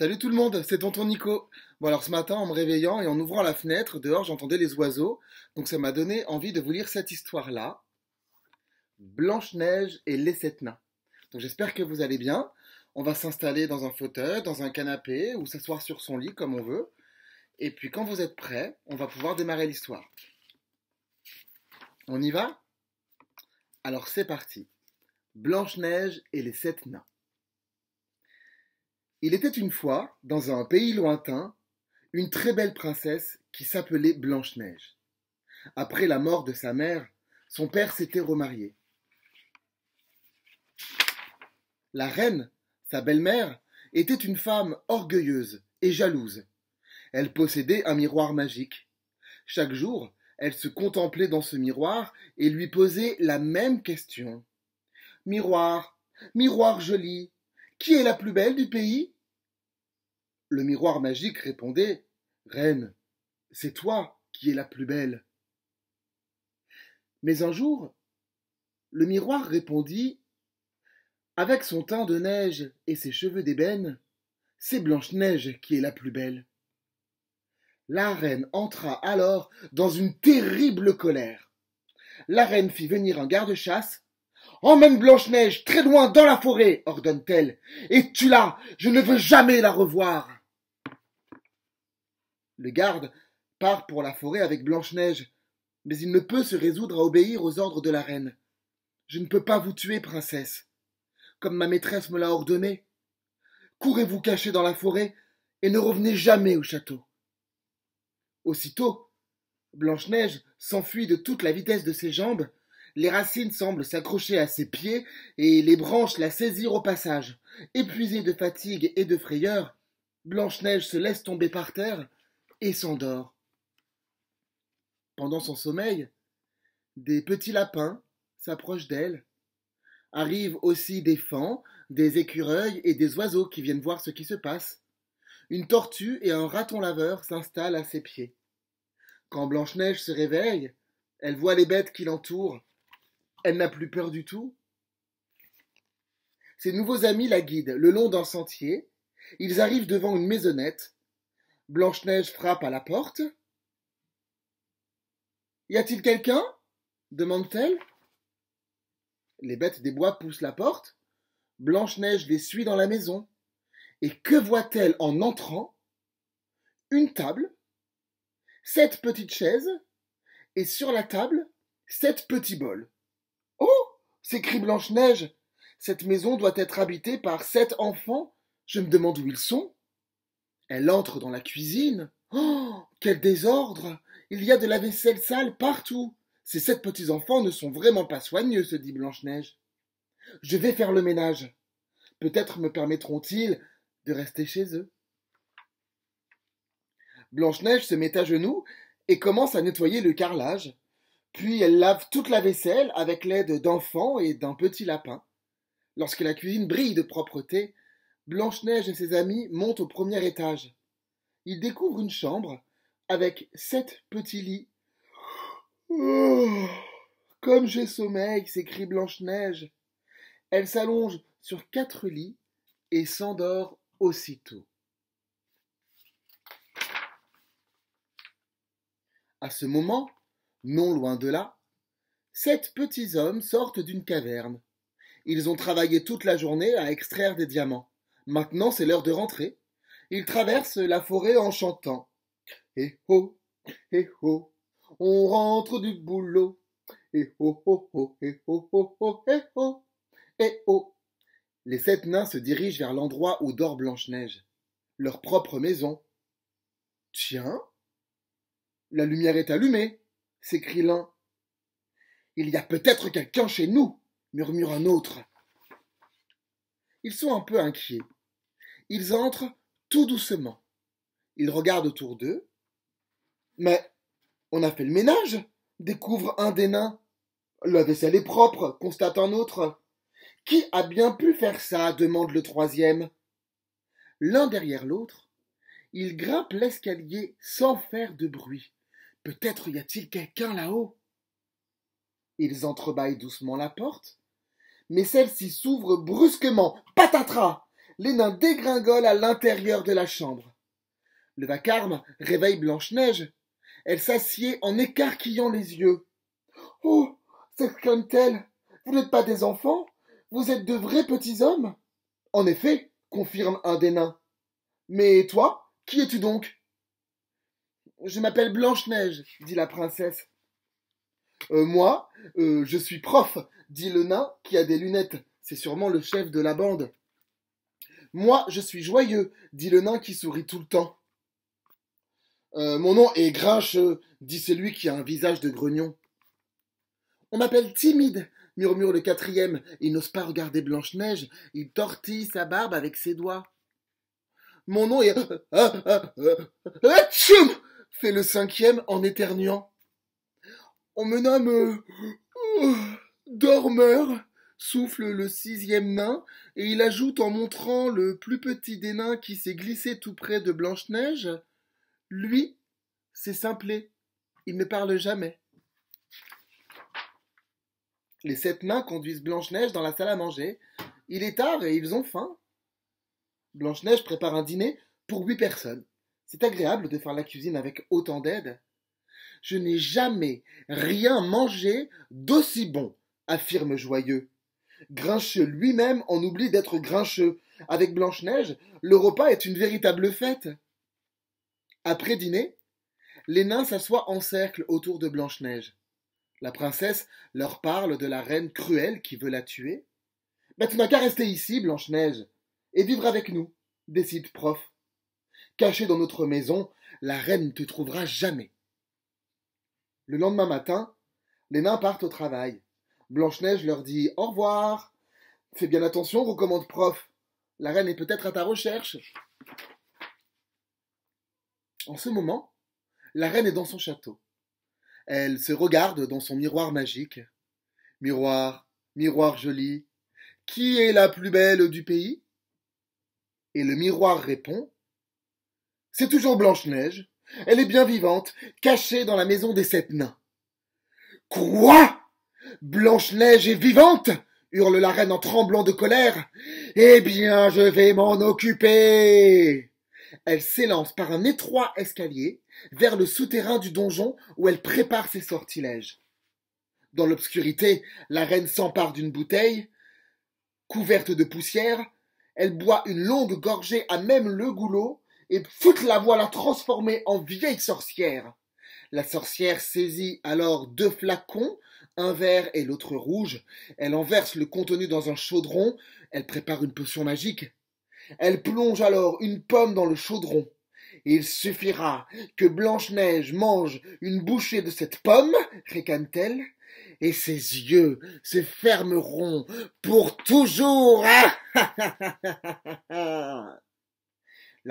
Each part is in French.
Salut tout le monde, c'est tonton Nico. Bon alors ce matin en me réveillant et en ouvrant la fenêtre, dehors j'entendais les oiseaux, donc ça m'a donné envie de vous lire cette histoire-là, Blanche-Neige et les sept nains. Donc j'espère que vous allez bien. On va s'installer dans un fauteuil, dans un canapé ou s'asseoir sur son lit comme on veut. Et puis quand vous êtes prêts, on va pouvoir démarrer l'histoire. On y va? Alors c'est parti. Blanche-Neige et les sept nains. Il était une fois, dans un pays lointain, une très belle princesse qui s'appelait Blanche-Neige. Après la mort de sa mère, son père s'était remarié. La reine, sa belle-mère, était une femme orgueilleuse et jalouse. Elle possédait un miroir magique. Chaque jour, elle se contemplait dans ce miroir et lui posait la même question. Miroir, miroir joli, qui est la plus belle du pays? Le miroir magique répondait, Reine, c'est toi qui es la plus belle. Mais un jour, le miroir répondit, Avec son teint de neige et ses cheveux d'ébène, c'est Blanche-Neige qui est la plus belle. La reine entra alors dans une terrible colère. La reine fit venir un garde-chasse. Emmène Blanche-Neige très loin dans la forêt, ordonne-t-elle, et tue-la, je ne veux jamais la revoir. Le garde part pour la forêt avec Blanche-Neige, mais il ne peut se résoudre à obéir aux ordres de la reine. Je ne peux pas vous tuer, princesse, comme ma maîtresse me l'a ordonné. Courez vous cacher dans la forêt et ne revenez jamais au château. Aussitôt, Blanche-Neige s'enfuit de toute la vitesse de ses jambes. Les racines semblent s'accrocher à ses pieds et les branches la saisir au passage. Épuisée de fatigue et de frayeur, Blanche-Neige se laisse tomber par terre et s'endort. Pendant son sommeil, des petits lapins s'approchent d'elle. Arrivent aussi des faons, des écureuils et des oiseaux qui viennent voir ce qui se passe. Une tortue et un raton laveur s'installent à ses pieds. Quand Blanche-Neige se réveille, elle voit les bêtes qui l'entourent. Elle n'a plus peur du tout. Ses nouveaux amis la guident le long d'un sentier. Ils arrivent devant une maisonnette. Blanche-Neige frappe à la porte. Y a-t-il quelqu'un? Demande-t-elle. Les bêtes des bois poussent la porte. Blanche-Neige les suit dans la maison. Et que voit-elle en entrant? Une table, 7 petites chaises, et sur la table, 7 petits bols. Oh! S'écrie Blanche-Neige. Cette maison doit être habitée par 7 enfants. Je me demande où ils sont. Elle entre dans la cuisine. Oh! Quel désordre! Il y a de la vaisselle sale partout. Ces 7 petits-enfants ne sont vraiment pas soigneux, se dit Blanche-Neige. Je vais faire le ménage. Peut-être me permettront-ils de rester chez eux. Blanche-Neige se met à genoux et commence à nettoyer le carrelage. Puis elle lave toute la vaisselle avec l'aide d'enfants et d'un petit lapin. Lorsque la cuisine brille de propreté, Blanche-Neige et ses amis montent au premier étage. Ils découvrent une chambre avec 7 petits lits. Oh, comme j'ai sommeil, s'écrie Blanche-Neige. Elle s'allonge sur 4 lits et s'endort aussitôt. À ce moment, non loin de là, 7 petits hommes sortent d'une caverne. Ils ont travaillé toute la journée à extraire des diamants. Maintenant, c'est l'heure de rentrer. Ils traversent la forêt en chantant. Eh oh, on rentre du boulot. Eh oh, eh oh, eh oh, eh oh. Les 7 nains se dirigent vers l'endroit où dort Blanche-Neige, leur propre maison. Tiens, la lumière est allumée, s'écrie l'un. Il y a peut-être quelqu'un chez nous, murmure un autre. Ils sont un peu inquiets. Ils entrent tout doucement. Ils regardent autour d'eux. Mais on a fait le ménage, découvre un des nains. La vaisselle est propre, constate un autre. Qui a bien pu faire ça? Demande le troisième. L'un derrière l'autre, ils grimpent l'escalier sans faire de bruit. Peut-être y a-t-il quelqu'un là-haut? Ils entrebâillent doucement la porte, mais celle-ci s'ouvre brusquement. Patatras! les nains dégringolent à l'intérieur de la chambre. Le vacarme réveille Blanche-Neige. Elle s'assied en écarquillant les yeux. « Oh, s'exclame-t-elle, vous n'êtes pas des enfants, vous êtes de vrais petits hommes ?» ?»« En effet, confirme un des nains. Mais toi, qui es-tu donc ?»« Je m'appelle Blanche-Neige, dit la princesse. Moi, je suis prof, dit le nain qui a des lunettes. C'est sûrement le chef de la bande. Moi, je suis joyeux, dit le nain qui sourit tout le temps. Mon nom est Grincheux, dit celui qui a un visage de grognon. On m'appelle timide, murmure le quatrième. Il n'ose pas regarder Blanche-Neige, il tortille sa barbe avec ses doigts. Mon nom est... Atchoum fait le cinquième en éternuant. On me nomme... Dormeur, souffle le sixième nain, et il ajoute en montrant le plus petit des nains qui s'est glissé tout près de Blanche-Neige. Lui, c'est Simplet, il ne parle jamais. Les 7 nains conduisent Blanche-Neige dans la salle à manger. Il est tard et ils ont faim. Blanche-Neige prépare un dîner pour 8 personnes. C'est agréable de faire la cuisine avec autant d'aide. Je n'ai jamais rien mangé d'aussi bon, affirme Joyeux. Grincheux lui-même en oublie d'être grincheux. Avec Blanche-Neige, le repas est une véritable fête. Après dîner, les nains s'assoient en cercle autour de Blanche-Neige. La princesse leur parle de la reine cruelle qui veut la tuer. « Tu n'as qu'à rester ici, Blanche-Neige, et vivre avec nous, décide Prof. Cachée dans notre maison, la reine ne te trouvera jamais. » Le lendemain matin, les nains partent au travail. Blanche-Neige leur dit « Au revoir. »« Fais bien attention, recommande Prof. La reine est peut-être à ta recherche. » En ce moment, la reine est dans son château. Elle se regarde dans son miroir magique. « Miroir, miroir joli, qui est la plus belle du pays ?» Et le miroir répond « C'est toujours Blanche-Neige. Elle est bien vivante, cachée dans la maison des 7 nains. »« Quoi ? Blanche-Neige est vivante ?» hurle la reine en tremblant de colère. « Eh bien, je vais m'en occuper !» Elle s'élance par un étroit escalier vers le souterrain du donjon où elle prépare ses sortilèges. Dans l'obscurité, la reine s'empare d'une bouteille. Couverte de poussière, elle boit une longue gorgée à même le goulot et fout la voilà transformée en vieille sorcière. La sorcière saisit alors 2 flacons, un vert et l'autre rouge. Elle en verse le contenu dans un chaudron. Elle prépare une potion magique. Elle plonge alors une pomme dans le chaudron. Il suffira que Blanche-Neige mange une bouchée de cette pomme, ricane-t-elle, et ses yeux se fermeront pour toujours. La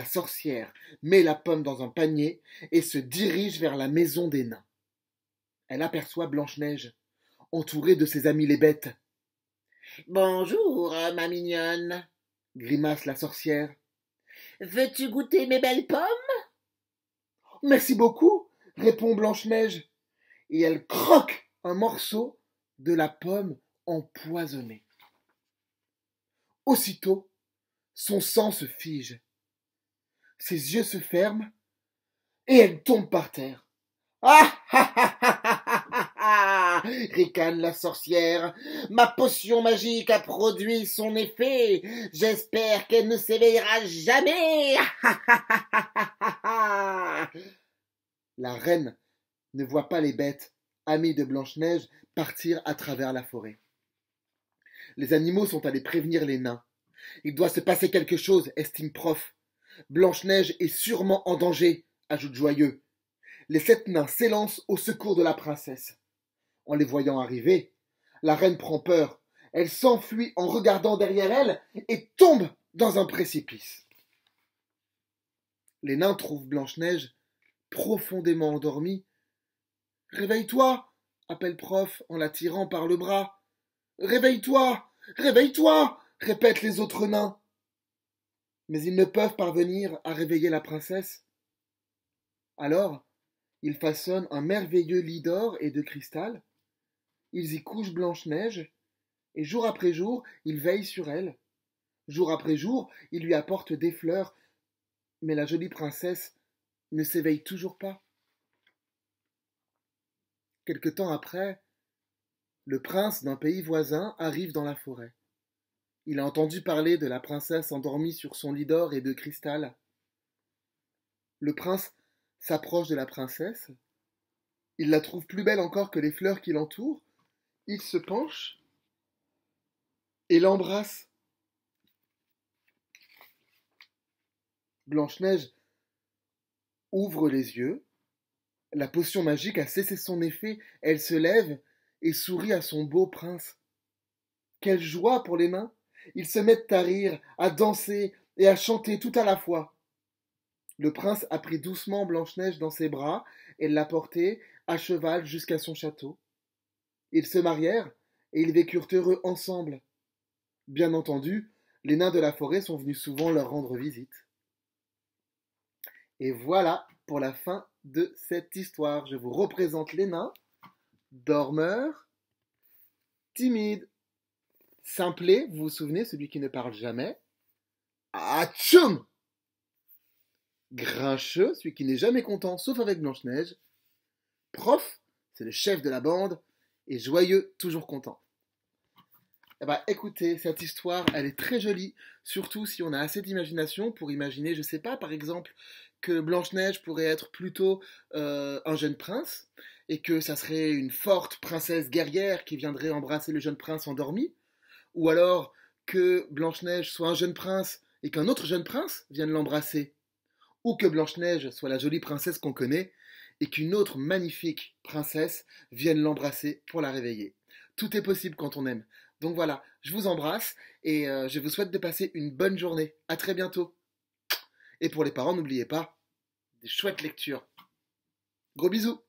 sorcière met la pomme dans un panier et se dirige vers la maison des nains. Elle aperçoit Blanche-Neige, entourée de ses amis les bêtes. « Bonjour, ma mignonne, » grimace la sorcière. « Veux-tu goûter mes belles pommes ?»« Merci beaucoup, » répond Blanche-Neige, et elle croque un morceau de la pomme empoisonnée. Aussitôt, son sang se fige. Ses yeux se ferment et elle tombe par terre. « Ah ah ah ah ah ah ah !» ricane la sorcière. « Ma potion magique a produit son effet. J'espère qu'elle ne s'éveillera jamais. » La reine ne voit pas les bêtes, amies de Blanche-Neige, partir à travers la forêt. Les animaux sont allés prévenir les nains. Il doit se passer quelque chose, estime Prof. Blanche-Neige est sûrement en danger, ajoute Joyeux. Les 7 nains s'élancent au secours de la princesse. En les voyant arriver, la reine prend peur. Elle s'enfuit en regardant derrière elle et tombe dans un précipice. Les nains trouvent Blanche-Neige profondément endormie. « Réveille-toi !» appelle Prof en la tirant par le bras. « Réveille-toi ! Réveille-toi !» répètent les autres nains. Mais ils ne peuvent parvenir à réveiller la princesse. Alors, ils façonnent un merveilleux lit d'or et de cristal. Ils y couchent Blanche-Neige, et jour après jour, ils veillent sur elle. Jour après jour, il lui apporte des fleurs, mais la jolie princesse ne s'éveille toujours pas. Quelque temps après, le prince d'un pays voisin arrive dans la forêt. Il a entendu parler de la princesse endormie sur son lit d'or et de cristal. Le prince s'approche de la princesse. Il la trouve plus belle encore que les fleurs qui l'entourent. Il se penche et l'embrasse. Blanche-Neige ouvre les yeux. La potion magique a cessé son effet. Elle se lève et sourit à son beau prince. Quelle joie pour les nains! Ils se mettent à rire, à danser et à chanter tout à la fois. Le prince a pris doucement Blanche-Neige dans ses bras et l'a portée à cheval jusqu'à son château. Ils se marièrent et ils vécurent heureux ensemble. Bien entendu, les nains de la forêt sont venus souvent leur rendre visite. Et voilà pour la fin de cette histoire. Je vous représente les nains, dormeurs, timides. Simplet, vous vous souvenez, celui qui ne parle jamais. Atchoum! Grincheux, celui qui n'est jamais content, sauf avec Blanche-Neige. Prof, c'est le chef de la bande. Et joyeux, toujours content. Eh ben, écoutez, cette histoire, elle est très jolie, surtout si on a assez d'imagination pour imaginer, je sais pas, par exemple, que Blanche-Neige pourrait être plutôt un jeune prince, et que ça serait une forte princesse guerrière qui viendrait embrasser le jeune prince endormi, ou alors que Blanche-Neige soit un jeune prince et qu'un autre jeune prince vienne l'embrasser, ou que Blanche-Neige soit la jolie princesse qu'on connaît et qu'une autre magnifique princesse vienne l'embrasser pour la réveiller. Tout est possible quand on aime. Donc voilà, je vous embrasse et je vous souhaite de passer une bonne journée. À très bientôt. Et pour les parents, n'oubliez pas, des chouettes lectures. Gros bisous.